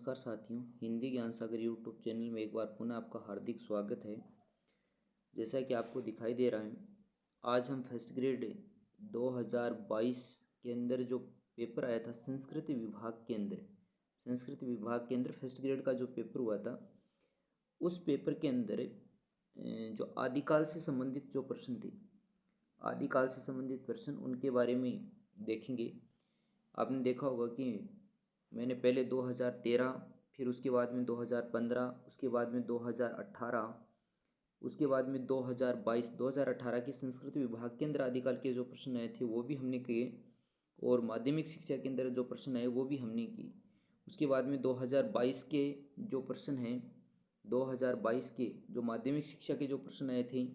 नमस्कार साथियों, हिंदी ज्ञान सागर यूट्यूब चैनल में एक बार पुनः आपका हार्दिक स्वागत है। जैसा कि आपको दिखाई दे रहा है, आज हम फर्स्ट ग्रेड 2022 के अंदर जो पेपर आया था संस्कृत विभाग के अंदर फर्स्ट ग्रेड का जो पेपर हुआ था, उस पेपर के अंदर जो आदिकाल से संबंधित जो प्रश्न थे, आदिकाल से संबंधित प्रश्न उनके बारे में देखेंगे। आपने देखा होगा कि मैंने पहले 2013, फिर उसके बाद में 2015, उसके बाद में 2018, उसके बाद में 2022, 2018 के संस्कृत विभाग के अंदर आदिकाल के जो प्रश्न आए थे वो भी हमने किए, और माध्यमिक शिक्षा के अंदर जो प्रश्न आए वो भी हमने किए। उसके बाद में 2022 के जो प्रश्न हैं, 2022 के जो माध्यमिक शिक्षा के जो प्रश्न आए थे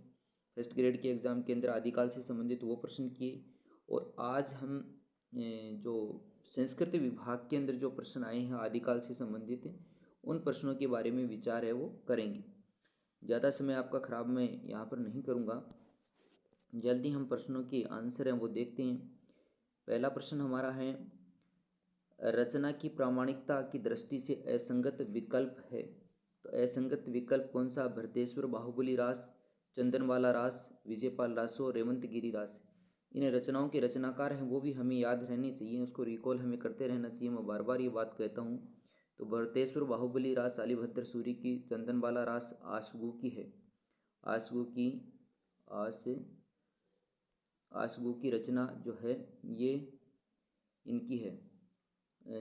फर्स्ट ग्रेड के एग्ज़ाम के अंदर आदिकाल से संबंधित वो प्रश्न किए। और आज हम जो संस्कृत विभाग के अंदर जो प्रश्न आए हैं आदिकाल से संबंधित, उन प्रश्नों के बारे में विचार है वो करेंगे। ज़्यादा समय आपका ख़राब मैं यहाँ पर नहीं करूँगा, जल्दी हम प्रश्नों के आंसर हैं वो देखते हैं। पहला प्रश्न हमारा है, रचना की प्रामाणिकता की दृष्टि से असंगत विकल्प है। तो असंगत विकल्प कौन सा? भरतेश्वर बाहुबली रास, चंदनवाला रास, विजयपाल रासो, रेवंत गिरी रास। इन रचनाओं के रचनाकार हैं वो भी हमें याद रहनी चाहिए, उसको रिकॉल हमें करते रहना चाहिए। मैं बार बार ये बात कहता हूँ। तो भरतेश्वर बाहुबली रास शालिभद्र सूरी की, चंदनवाला रास आशगु की है, आशगु की आशगु की रचना जो है ये इनकी है,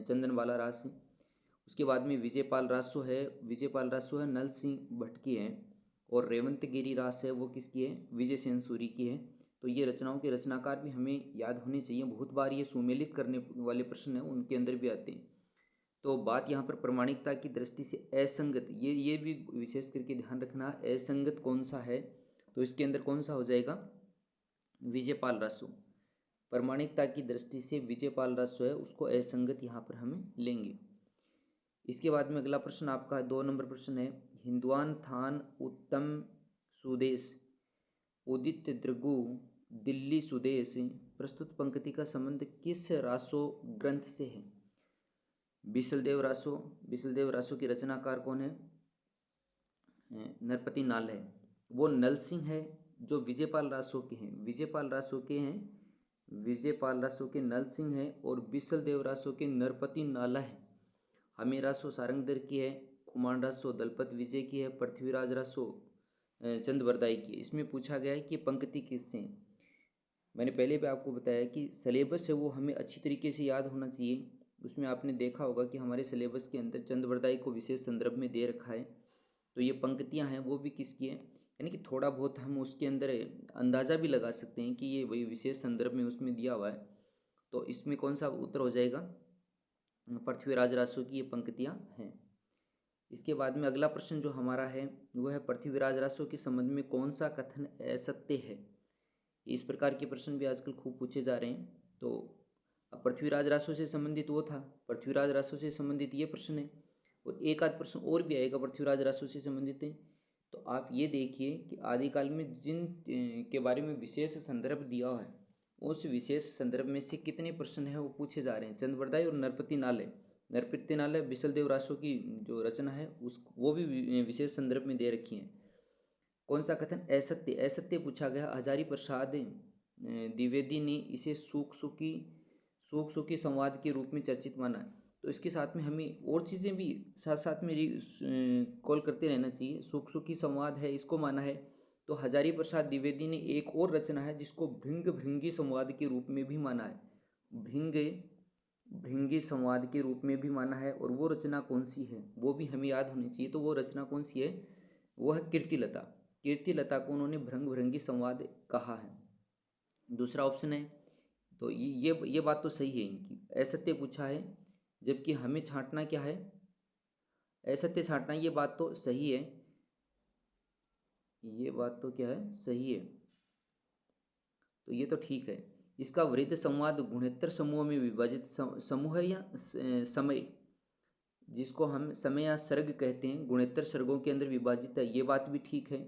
चंदनवाला रास है। उसके बाद में विजयपाल रासो है नल सिंह भट्ट की है, और रेवंत गिरी रास है वो किसकी है? विजय सेन सूरी की है। तो ये रचनाओं के रचनाकार भी हमें याद होने चाहिए। बहुत बार ये सुमेलित करने वाले प्रश्न हैं उनके अंदर भी आते हैं। तो बात यहाँ पर प्रामाणिकता की दृष्टि से असंगत, ये भी विशेष करके ध्यान रखना, असंगत कौन सा है? तो इसके अंदर कौन सा हो जाएगा? विजयपाल रासो। प्रामाणिकता की दृष्टि से विजयपाल रासो है, उसको असंगत यहाँ पर हमें लेंगे। इसके बाद में अगला प्रश्न आपका 2 नंबर प्रश्न है, हिंदुआन थान उत्तम सुदेश उदित दृगु दिल्ली सुदेश प्रस्तुत पंक्ति का संबंध किस रासो ग्रंथ से है? बिसलदेव रासो की रचनाकार कौन है? नरपति नाल है। वो नल सिंह है जो विजयपाल रासो के हैं, विजयपाल रासो के नल सिंह है, और बिसलदेव रासो के नरपति नाला है। हमी रासो सारंगधर की है, खुमान रासो दलपत विजय की है, पृथ्वीराज रासो चंदबरदाई की है। इसमें पूछा गया है कि पंक्ति किससे है। मैंने पहले भी आपको बताया कि सिलेबस है वो हमें अच्छी तरीके से याद होना चाहिए। उसमें आपने देखा होगा कि हमारे सिलेबस के अंदर चंदबरदाई को विशेष संदर्भ में दे रखा है। तो ये पंक्तियां हैं वो भी किसकी है, यानी कि थोड़ा बहुत हम उसके अंदर अंदाज़ा भी लगा सकते हैं कि ये वही विशेष संदर्भ में उसमें दिया हुआ है। तो इसमें कौन सा उत्तर हो जाएगा? पृथ्वीराज रासो की ये पंक्तियां हैं। इसके बाद में अगला प्रश्न जो हमारा है वो है, पृथ्वीराज रासो के संबंध में कौन सा कथन असत्य है? इस प्रकार के प्रश्न भी आजकल खूब पूछे जा रहे हैं। तो अब पृथ्वीराज रासो से संबंधित वो था, पृथ्वीराज रासो से संबंधित ये प्रश्न है, और एक आध प्रश्न और भी आएगा पृथ्वीराज रासो से संबंधित है। तो आप ये देखिए कि आदिकाल में जिन के बारे में विशेष संदर्भ दिया हुआ है, उस विशेष संदर्भ में से कितने प्रश्न हैं वो पूछे जा रहे हैं। चंदबरदाई और नरपति नाले बिसलदेव रासो की जो रचना है उस वो भी विशेष संदर्भ में दे रखी है। कौन सा कथन असत्य पूछा गया? हजारी प्रसाद द्विवेदी ने इसे सूख सुखी संवाद के रूप में चर्चित माना है। तो इसके साथ में हमें और चीज़ें भी साथ साथ में कॉल करते रहना चाहिए। सुखी संवाद है, इसको माना है। तो हजारी प्रसाद द्विवेदी ने एक और रचना है जिसको भृंगी संवाद के रूप में भी माना है, भृंगी संवाद के रूप में भी माना है। और वो रचना कौन सी है वो भी हमें याद होनी चाहिए। तो वो रचना कौन सी है? वो है कीर्तिलता को उन्होंने भृंगी संवाद कहा है। दूसरा ऑप्शन है। तो ये बात तो सही है इनकी, असत्य पूछा है, जबकि हमें छांटना क्या है? असत्य छांटना। ये बात तो सही है, ये बात तो क्या है? सही है। तो ये तो ठीक है। इसका वृत्त संवाद गुणोत्तर समूह में विभाजित समूह है, या समय, जिसको हम समय या सर्ग कहते हैं, गुणोत्तर सर्गों के अंदर विभाजित है। ये बात भी ठीक है।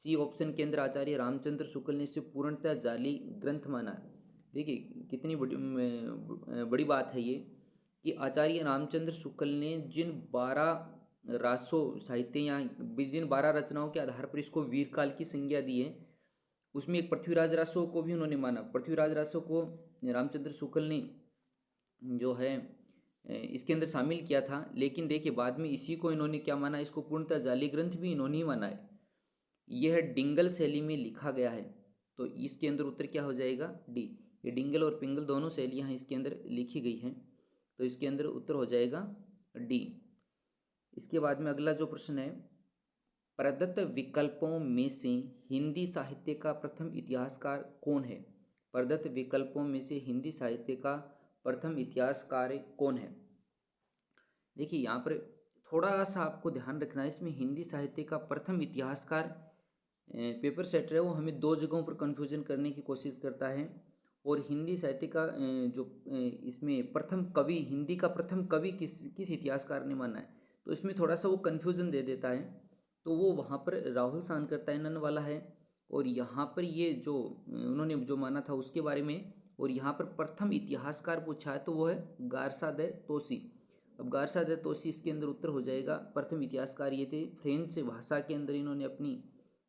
सी ऑप्शन के अंदर आचार्य रामचंद्र शुक्ल ने इसे पूर्णतः जाली ग्रंथ माना है। देखिए कितनी बड़ी बात है ये, कि आचार्य रामचंद्र शुक्ल ने जिन 12 रासो साहित्य या जिन 12 रचनाओं के आधार पर इसको वीरकाल की संज्ञा दी है, उसमें एक पृथ्वीराज रासो को भी उन्होंने माना। पृथ्वीराज रासो को रामचंद्र शुक्ल ने जो है इसके अंदर शामिल किया था, लेकिन देखिए बाद में इसी को इन्होंने क्या माना, इसको पूर्णतः जाली ग्रंथ भी इन्होंने ही माना है। यह डिंगल शैली में लिखा गया है, तो इसके अंदर उत्तर क्या हो जाएगा, डी। ये डिंगल और पिंगल दोनों शैलियाँ इसके अंदर लिखी गई हैं, तो इसके अंदर उत्तर हो जाएगा डी। इसके बाद में अगला जो प्रश्न है, प्रदत्त विकल्पों में से हिंदी साहित्य का प्रथम इतिहासकार कौन है। प्रदत्त विकल्पों में से हिंदी साहित्य का प्रथम इतिहासकार कौन है। देखिए यहाँ पर थोड़ा सा आपको ध्यान रखना है, इसमें हिंदी साहित्य का प्रथम इतिहासकार पेपर सेटर है वो हमें दो जगहों पर कन्फ्यूजन करने की कोशिश करता है, और हिंदी साहित्य का जो इसमें प्रथम कवि, हिंदी का प्रथम कवि किस इतिहासकार ने माना है, तो इसमें थोड़ा सा वो कन्फ्यूज़न दे देता है। तो वो वहाँ पर राहुल सानकरतायनन वाला है, और यहाँ पर ये जो उन्होंने जो माना था उसके बारे में, और यहाँ पर प्रथम इतिहासकार पूछा है तो वो है गारसादे तोसी। अब गारसादे तोसी इसके अंदर उत्तर हो जाएगा। प्रथम इतिहासकार ये थे, फ्रेंच भाषा के अंदर इन्होंने अपनी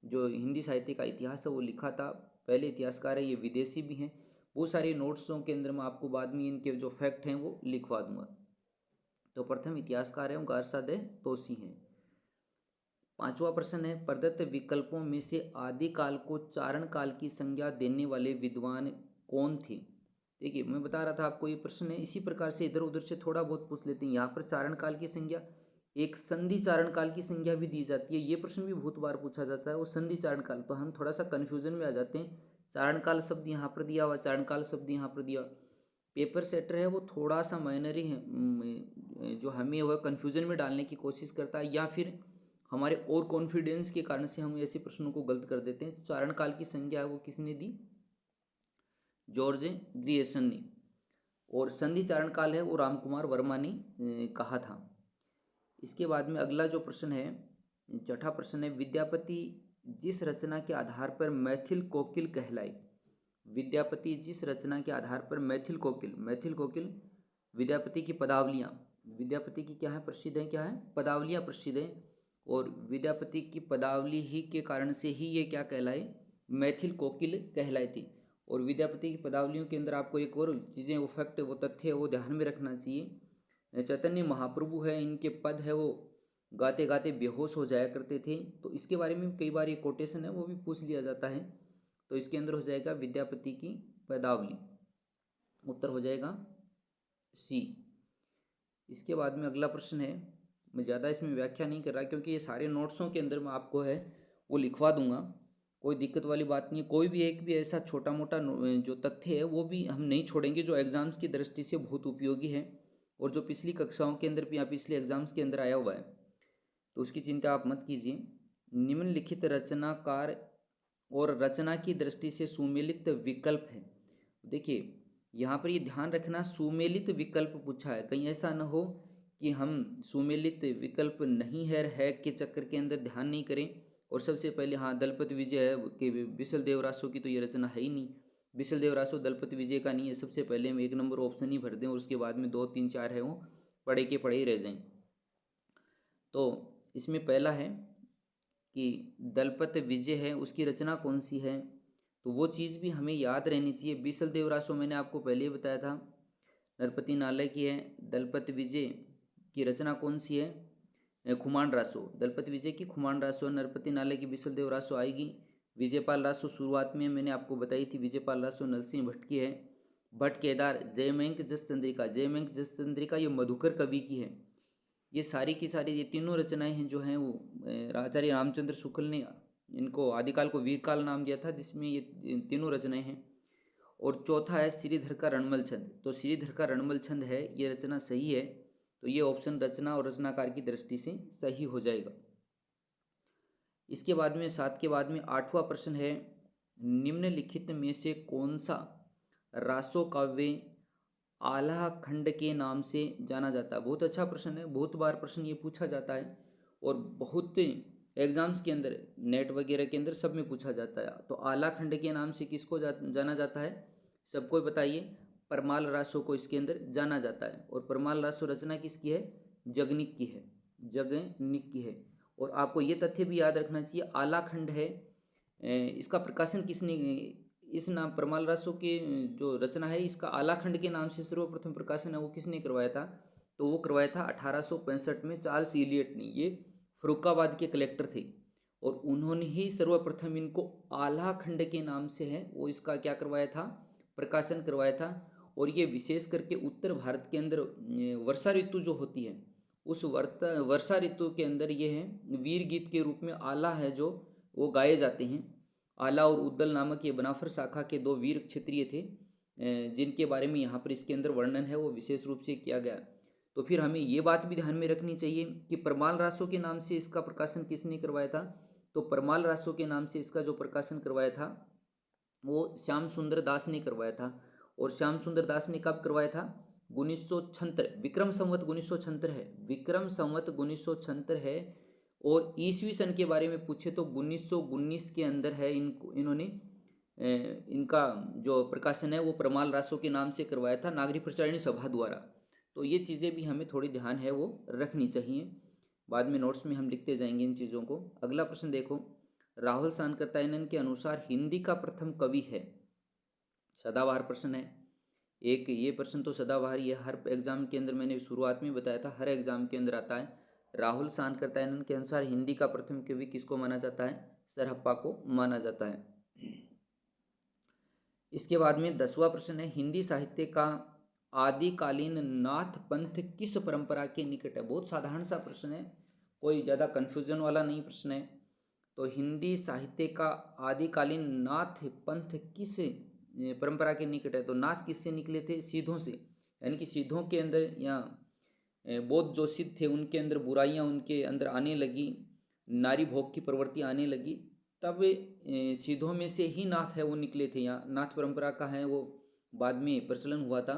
जो हिंदी साहित्य का इतिहास है वो लिखा था, पहले इतिहासकार है, ये विदेशी भी हैं। बहुत सारे नोट्सों के अंदर मैं आपको बाद में इनके जो फैक्ट हैं वो लिखवा दूंगा। तो प्रथम इतिहासकार है वो गारसादे तोसी हैं। पांचवा प्रश्न है, प्रदत्त विकल्पों में से आदिकाल को चारण काल की संज्ञा देने वाले विद्वान कौन थे। देखिए मैं बता रहा था आपको ये प्रश्न है, इसी प्रकार से इधर उधर से थोड़ा बहुत पूछ लेते हैं। यहाँ पर चारण काल की संज्ञा, एक संधि चारण काल की संज्ञा भी दी जाती है, ये प्रश्न भी बहुत बार पूछा जाता है, वो संधि चारण काल। तो हम थोड़ा सा कन्फ्यूजन में आ जाते हैं, चारण काल शब्द यहाँ पर दिया हुआ, चारण काल शब्द यहाँ पर दिया। पेपर सेटर है वो थोड़ा सा माइनर ही है, जो हमें वह कन्फ्यूजन में डालने की कोशिश करता है, या फिर हमारे और कॉन्फिडेंस के कारण से हम ऐसे प्रश्नों को गलत कर देते हैं। चारण काल की संज्ञा है वो किसने दी, जॉर्ज ग्रियर्सन ने, और संधि चारण काल है वो रामकुमार वर्मा ने कहा था। इसके बाद में अगला जो प्रश्न है, छठा प्रश्न है, विद्यापति जिस रचना के आधार पर मैथिल कोकिल कहलाई। विद्यापति जिस रचना के आधार पर मैथिल कोकिल विद्यापति की पदावलियाँ, विद्यापति की क्या है, प्रसिद्ध है, क्या है, पदावलियाँ प्रसिद्ध हैं, और विद्यापति की पदावली ही के कारण से ही ये क्या कहलाए, मैथिल कोकिल कहलाई थी। और विद्यापति की पदावलियों के अंदर आपको एक और चीज़ें, वो फैक्ट, वो तथ्य है वो ध्यान में रखना चाहिए। चैतन्य महाप्रभु है, इनके पद है वो गाते गाते बेहोश हो जाया करते थे, तो इसके बारे में कई बार ये कोटेशन है वो भी पूछ लिया जाता है। तो इसके अंदर हो जाएगा विद्यापति की पदावली, उत्तर हो जाएगा सी। इसके बाद में अगला प्रश्न है, मैं ज़्यादा इसमें व्याख्या नहीं कर रहा क्योंकि ये सारे नोट्सों के अंदर मैं आपको है वो लिखवा दूंगा, कोई दिक्कत वाली बात नहीं है। कोई भी एक भी ऐसा छोटा मोटा जो तथ्य है वो भी हम नहीं छोड़ेंगे जो एग्ज़ाम्स की दृष्टि से बहुत उपयोगी है, और जो पिछली कक्षाओं के अंदर या पिछले एग्ज़ाम्स के अंदर आया हुआ है, तो उसकी चिंता आप मत कीजिए। निम्नलिखित रचनाकार और रचना की दृष्टि से सुमेलित विकल्प है। देखिए यहाँ पर ये ध्यान रखना, सुमेलित विकल्प पूछा है, कहीं ऐसा न हो कि हम सुमेलित विकल्प नहीं है के चक्कर के अंदर ध्यान नहीं करें, और सबसे पहले हाँ दलपति विजय है कि बिसल देवरासो की तो ये रचना है ही नहीं, बिसल देवरासो दलपति विजय का नहीं है, सबसे पहले हम एक नंबर ऑप्शन ही भर दें, और उसके बाद में 2 3 4 है वो पढ़े के पढ़े ही रह जाएं। तो इसमें पहला है कि दलपत विजय है, उसकी रचना कौन सी है, तो वो चीज़ भी हमें याद रहनी चाहिए। बिसल देवरासो मैंने आपको पहले ही बताया था नरपति नालय की है। दलपत विजय की रचना कौन सी है, खुमान रासो, दलपति विजय की खुमान रासो, नरपति नालय की बिसल देव रासो आएगी। विजयपाल रासो शुरुआत में मैंने आपको बताई थी, विजयपाल रासो नरसिंह भट्ट की है। भट्ट केदार, जयमंक जस चंद्रिका, जयमंक जस चंद्रिका ये मधुकर कवि की है। ये सारी की सारी ये तीनों रचनाएं हैं जो हैं वो आचार्य रामचंद्र शुक्ल ने इनको आदिकाल को वीरकाल नाम दिया था, जिसमें ये तीनों रचनाएं हैं। और चौथा है श्रीधर का रणमल छंद, तो श्रीधर का रणमल छंद है ये रचना सही है, तो ये ऑप्शन रचना और रचनाकार की दृष्टि से सही हो जाएगा। इसके बाद में 7 के बाद में 8वां प्रश्न है, निम्नलिखित में से कौन सा रासो काव्य आल्हा खंड के नाम से जाना जाता है। बहुत अच्छा प्रश्न है, बहुत बार प्रश्न ये पूछा जाता है, और बहुत एग्जाम्स के अंदर नेट वगैरह के अंदर सब में पूछा जाता है। तो आल्हा खंड के नाम से किसको जाना जाता है, सबको बताइए। परमाल रासो को इसके अंदर जाना जाता है। और परमाल रासो रचना किसकी है? जगनिक की है, जगनिक की है। और आपको ये तथ्य भी याद रखना चाहिए, आलाखंड है, इसका प्रकाशन किसने, इस नाम परमाल रासो के जो रचना है इसका आलाखंड के नाम से सर्वप्रथम प्रकाशन है वो किसने करवाया था? तो वो करवाया था 1865 में चार्ल्स इलियट ने। ये फरुखाबाद के कलेक्टर थे और उन्होंने ही सर्वप्रथम इनको आलाखंड के नाम से है वो इसका क्या करवाया था? प्रकाशन करवाया था। और ये विशेष करके उत्तर भारत के अंदर वर्षा ऋतु जो होती है उस वर्षा ऋतु के अंदर ये है वीर गीत के रूप में आला है जो वो गाए जाते हैं। आला और उद्दल नामक ये बनाफर शाखा के दो वीर क्षत्रिय थे जिनके बारे में यहाँ पर इसके अंदर वर्णन है वो विशेष रूप से किया गया। तो फिर हमें ये बात भी ध्यान में रखनी चाहिए कि परमाल रासो के नाम से इसका प्रकाशन किसने करवाया था? तो परमाल रासो के नाम से इसका जो प्रकाशन करवाया था वो श्याम सुंदर दास ने करवाया था। और श्याम सुंदर दास ने कब करवाया था? 1976, विक्रम संवत 1976 है, विक्रम संवत 1976 है। और ईसवी सन के बारे में पूछे तो 1919 के अंदर है इन्होंने इनका जो प्रकाशन है वो परमाल रासो के नाम से करवाया था नागरिक प्रचारिणी सभा द्वारा। तो ये चीज़ें भी हमें थोड़ी ध्यान है वो रखनी चाहिए, बाद में नोट्स में हम लिखते जाएंगे इन चीज़ों को। अगला प्रश्न देखो, राहुल सानकरतायनन के अनुसार हिंदी का प्रथम कवि है? सदाबहार प्रश्न है एक, ये प्रश्न तो सदाबहार ये हर एग्जाम के अंदर मैंने शुरुआत में बताया था हर एग्जाम के अंदर आता है। राहुल सानकरतायनन के अनुसार हिंदी का प्रथम कवि किसको माना जाता है? सरहप्पा को माना जाता है। इसके बाद में 10वां प्रश्न है, हिंदी साहित्य का आदिकालीन नाथ पंथ किस परंपरा के निकट है? बहुत साधारण सा प्रश्न है, कोई ज़्यादा कन्फ्यूजन वाला नहीं प्रश्न है। तो हिंदी साहित्य का आदिकालीन नाथ पंथ किस परंपरा के निकट है? तो नाथ किससे निकले थे? सिद्धों से, यानी कि सिद्धों के अंदर या बौद्ध जो सिद्ध थे उनके अंदर बुराइयां उनके अंदर आने लगी, नारी भोग की प्रवृत्ति आने लगी, तब सिद्धों में से ही नाथ है वो निकले थे। यहाँ नाथ परंपरा का है वो बाद में प्रचलन हुआ था।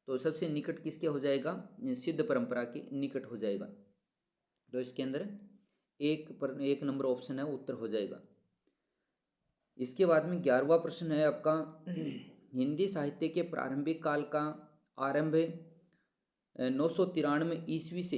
तो सबसे निकट किसके हो जाएगा? सिद्ध परंपरा के निकट हो जाएगा। तो इसके अंदर एक नंबर ऑप्शन है वो उत्तर हो जाएगा। इसके बाद में 11वां प्रश्न है आपका, हिंदी साहित्य के प्रारंभिक काल का आरंभ 993 ईस्वी से।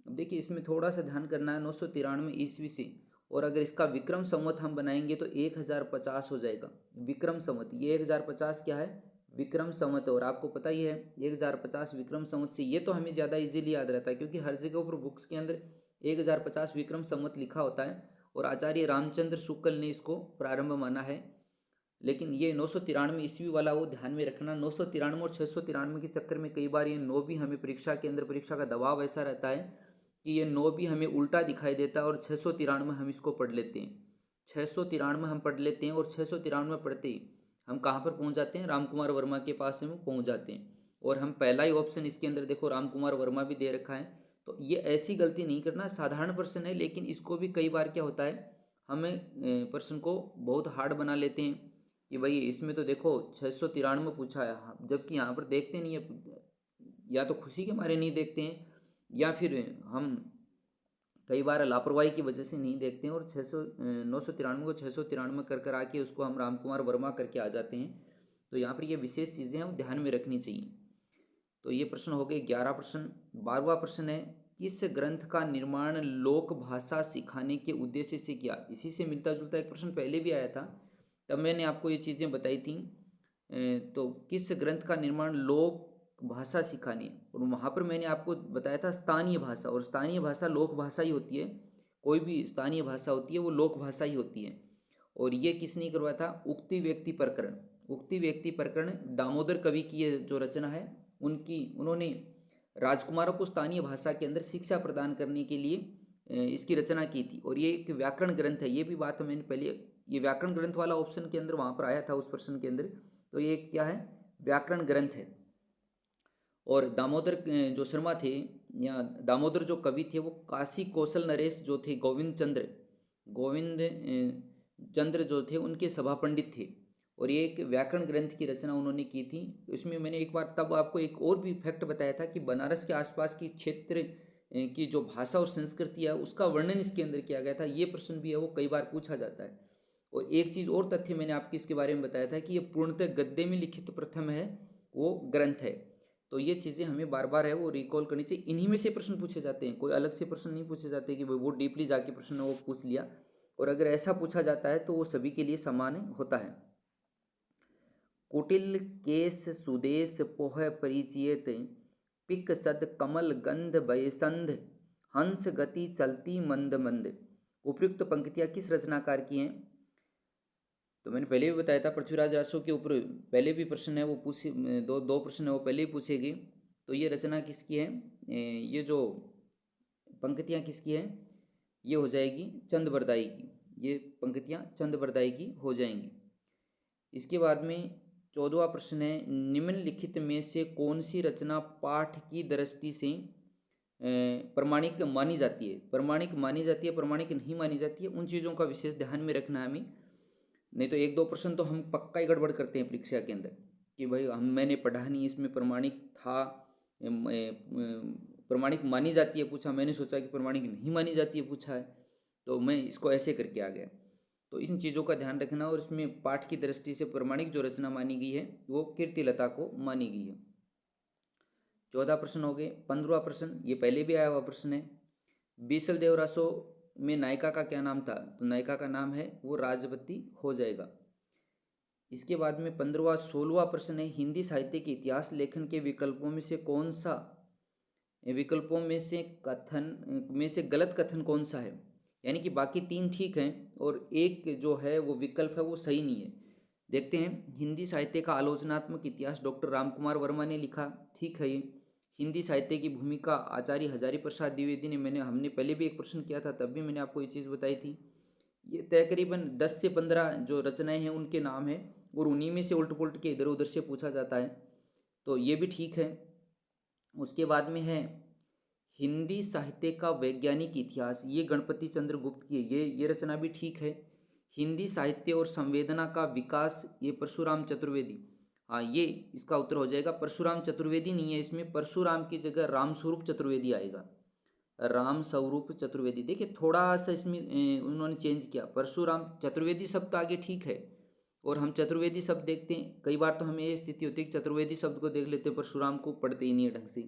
अब देखिए इसमें थोड़ा सा ध्यान करना है, 993 ईस्वी से। और अगर इसका विक्रम संवत हम बनाएंगे तो 1050 हो जाएगा। विक्रम संवत, ये 1050 क्या है? विक्रम संवत। और आपको पता ही है 1050 विक्रम संवत से, ये तो हमें ज़्यादा इजीली याद रहता है क्योंकि हर जगह पर बुक्स के अंदर 1050 विक्रम संवत लिखा होता है और आचार्य रामचंद्र शुक्ल ने इसको प्रारंभ माना है। लेकिन ये 993 ईस्वी वाला वो ध्यान में रखना, 993 और 693 के चक्कर में कई बार ये 9 भी हमें परीक्षा के अंदर, परीक्षा का दबाव ऐसा रहता है कि ये 9 भी हमें उल्टा दिखाई देता है और 693 हम इसको पढ़ लेते हैं। 693 हम पढ़ लेते हैं और 693 पढ़ते ही हम कहाँ पर पहुँच जाते हैं? राम कुमार वर्मा के पास हम पहुँच जाते हैं। और हम पहला ही ऑप्शन इसके अंदर देखो राम कुमार वर्मा भी दे रखा है। तो ये ऐसी गलती नहीं करना, साधारण प्रश्न है लेकिन इसको भी कई बार क्या होता है हमें प्रश्न को बहुत हार्ड बना लेते हैं कि भाई इसमें तो देखो 693 पूछा है, जबकि यहाँ पर देखते नहीं है, या तो खुशी के मारे नहीं देखते हैं या फिर हम कई बार लापरवाही की वजह से नहीं देखते हैं और 993 को 693 कर कर आके उसको हम राम कुमार वर्मा करके आ जाते हैं। तो यहाँ पर ये विशेष चीज़ें हैं वो ध्यान में रखनी चाहिए। तो ये प्रश्न हो गए 11 प्रश्न। 12वां प्रश्न है, किस ग्रंथ का निर्माण लोक भाषा सिखाने के उद्देश्य से किया? इसी से मिलता जुलता एक प्रश्न पहले भी आया था, तब मैंने आपको ये चीज़ें बताई थी। तो किस ग्रंथ का निर्माण लोक भाषा सिखानी, और वहाँ पर मैंने आपको बताया था स्थानीय भाषा, और स्थानीय भाषा लोक भाषा ही होती है। कोई भी स्थानीय भाषा होती है वो लोक भाषा ही होती है। और ये किसने करवाया था? उक्ति व्यक्ति प्रकरण। उक्ति व्यक्ति प्रकरण दामोदर कवि की ये जो रचना है उन्होंने राजकुमारों को स्थानीय भाषा के अंदर शिक्षा प्रदान करने के लिए इसकी रचना की थी। और ये एक व्याकरण ग्रंथ है, ये भी बात मैंने पहले, ये व्याकरण ग्रंथ वाला ऑप्शन के अंदर वहाँ पर आया था उस प्रश्न के अंदर। तो ये क्या है? व्याकरण ग्रंथ है। और दामोदर जो शर्मा थे या दामोदर जो कवि थे वो काशी कौशल नरेश जो थे, गोविंद चंद्र जो थे उनके सभा पंडित थे। और ये एक व्याकरण ग्रंथ की रचना उन्होंने की थी। इसमें मैंने एक बार तब आपको एक और भी फैक्ट बताया था कि बनारस के आसपास की क्षेत्र की जो भाषा और संस्कृति है उसका वर्णन इसके अंदर किया गया था। ये प्रश्न भी है वो कई बार पूछा जाता है। और एक चीज़ और तथ्य मैंने आपको इसके बारे में बताया था कि ये पूर्णतः गद्य में लिखित प्रथम है वो ग्रंथ है। तो ये चीज़ें हमें बार बार है वो रिकॉल करनी चाहिए। इन्हीं में से प्रश्न पूछे जाते हैं, कोई अलग से प्रश्न नहीं पूछे जाते कि भाई वो डीपली जाके प्रश्न वो पूछ लिया। और अगर ऐसा पूछा जाता है तो वो सभी के लिए समान होता है। कुटिल केश सुदेश पोह परिचियत, पिक सद कमल गंध बयसंध, हंस गति चलती मंद मंद। उपयुक्त पंक्तियां किस रचनाकार की हैं? तो मैंने पहले भी बताया था, पृथ्वीराज रासो के ऊपर पहले भी प्रश्न है वो पूछे, दो प्रश्न है वो पहले ही पूछेगी। तो ये रचना किसकी है? ये जो पंक्तियां किसकी है? ये हो जाएगी चंद बरदाई की। ये पंक्तियां चंद बरदाई की हो जाएंगी। इसके बाद में 14वां प्रश्न है, निम्नलिखित में से कौन सी रचना पाठ की दृष्टि से प्रमाणिक मानी जाती है? प्रमाणिक मानी जाती है, प्रमाणिक नहीं मानी जाती है, उन चीज़ों का विशेष ध्यान में रखना है हमें। नहीं तो एक दो प्रश्न तो हम पक्का ही गड़बड़ करते हैं परीक्षा के अंदर कि भाई मैंने पढ़ा नहीं, इसमें प्रमाणिक था, प्रमाणिक मानी जाती है पूछा, मैंने सोचा कि प्रमाणिक नहीं मानी जाती है पूछा है, तो मैं इसको ऐसे करके आ गया। तो इन चीज़ों का ध्यान रखना। और इसमें पाठ की दृष्टि से प्रमाणिक जो रचना मानी गई है वो कीर्तिलता को मानी गई है। 14 प्रश्न हो गए। 15वां प्रश्न ये पहले भी आया हुआ प्रश्न है, बीसल देव रासो में नायिका का क्या नाम था? तो नायिका का नाम है वो राजवती हो जाएगा। इसके बाद में 15वां 16वां प्रश्न है, हिंदी साहित्य के इतिहास लेखन के विकल्पों में से कौन सा, विकल्पों में से कथन में से गलत कथन कौन सा है? यानी कि बाकी तीन ठीक हैं और एक जो है वो विकल्प है वो सही नहीं है। देखते हैं। हिंदी साहित्य का आलोचनात्मक इतिहास डॉक्टर रामकुमार वर्मा ने लिखा, ठीक है ये। हिंदी साहित्य की भूमिका आचार्य हजारी प्रसाद द्विवेदी ने, हमने पहले भी एक प्रश्न किया था तब भी मैंने आपको ये चीज़ बताई थी। ये तकरीबन 10 से 15 जो रचनाएं हैं उनके नाम है और उन्हीं में से उल्ट पुलट के इधर उधर से पूछा जाता है, तो ये भी ठीक है। उसके बाद में है हिंदी साहित्य का वैज्ञानिक इतिहास, ये गणपति चंद्र गुप्त की है, ये रचना भी ठीक है। हिंदी साहित्य और संवेदना का विकास, ये परशुराम चतुर्वेदी, हाँ ये इसका उत्तर हो जाएगा। परशुराम चतुर्वेदी नहीं है इसमें, परशुराम की जगह रामस्वरूप चतुर्वेदी आएगा। राम स्वरूप चतुर्वेदी, देखिए थोड़ा सा इसमें उन्होंने चेंज किया। परशुराम चतुर्वेदी शब्द तो आगे ठीक है और हम चतुर्वेदी शब्द देखते हैं, कई बार तो हमें ये स्थिति होती है कि चतुर्वेदी शब्द को देख लेते हैं, परशुराम को पढ़ते ही नहीं है ढंग से।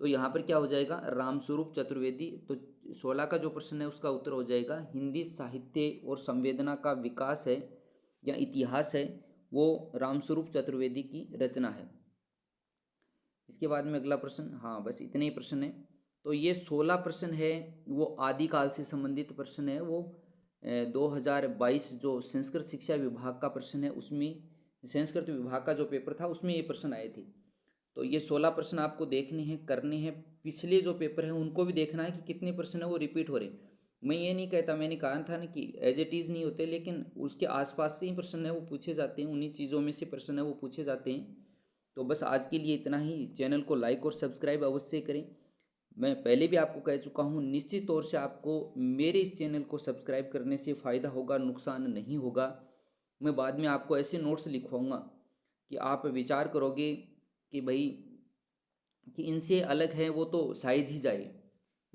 तो यहाँ पर क्या हो जाएगा? रामस्वरूप चतुर्वेदी। तो 16 का जो प्रश्न है उसका उत्तर हो जाएगा हिंदी साहित्य और संवेदना का विकास है या इतिहास है वो रामस्वरूप चतुर्वेदी की रचना है। इसके बाद में अगला प्रश्न, हाँ बस इतने ही प्रश्न है। तो ये 16 प्रश्न है वो आदिकाल से संबंधित प्रश्न है, वो 2022 जो संस्कृत शिक्षा विभाग का प्रश्न है उसमें, संस्कृत विभाग का जो पेपर था उसमें ये प्रश्न आए थे। तो ये 16 प्रश्न आपको देखने हैं, करने हैं। पिछले जो पेपर हैं उनको भी देखना है कि कितने प्रश्न है वो रिपीट हो रहे हैं। मैं ये नहीं कहता, मैंने कहा था ना कि एज इट इज़ नहीं होते, लेकिन उसके आसपास से ही प्रश्न है वो पूछे जाते हैं, उन्हीं चीज़ों में से प्रश्न है वो पूछे जाते हैं। तो बस आज के लिए इतना ही। चैनल को लाइक और सब्सक्राइब अवश्य करें। मैं पहले भी आपको कह चुका हूँ, निश्चित तौर से आपको मेरे इस चैनल को सब्सक्राइब करने से फ़ायदा होगा, नुकसान नहीं होगा। मैं बाद में आपको ऐसे नोट्स लिखवाऊँगा कि आप विचार करोगे कि भाई कि इनसे अलग है वो तो शायद ही जाए।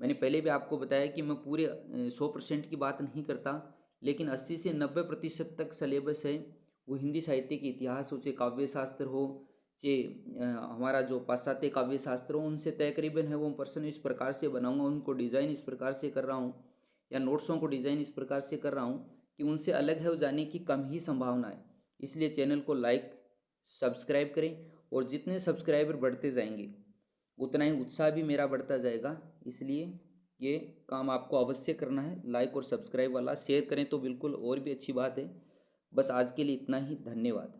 मैंने पहले भी आपको बताया कि मैं पूरे 100% की बात नहीं करता, लेकिन 80 से 90% तक सिलेबस है वो हिंदी साहित्य के इतिहास हो, चाहे काव्य शास्त्र हो, चाहे हमारा जो पाश्चात्य काव्य शास्त्र हो, उनसे तकरीबन है वो प्रश्न इस प्रकार से बनाऊंगा, उनको डिज़ाइन इस प्रकार से कर रहा हूँ या नोट्सों को डिज़ाइन इस प्रकार से कर रहा हूँ कि उनसे अलग है वो जाने की कम ही संभावना है। इसलिए चैनल को लाइक सब्सक्राइब करें और जितने सब्सक्राइबर बढ़ते जाएंगे उतना ही उत्साह भी मेरा बढ़ता जाएगा। इसलिए ये काम आपको अवश्य करना है, लाइक और सब्सक्राइब वाला। शेयर करें तो बिल्कुल और भी अच्छी बात है। बस आज के लिए इतना ही, धन्यवाद।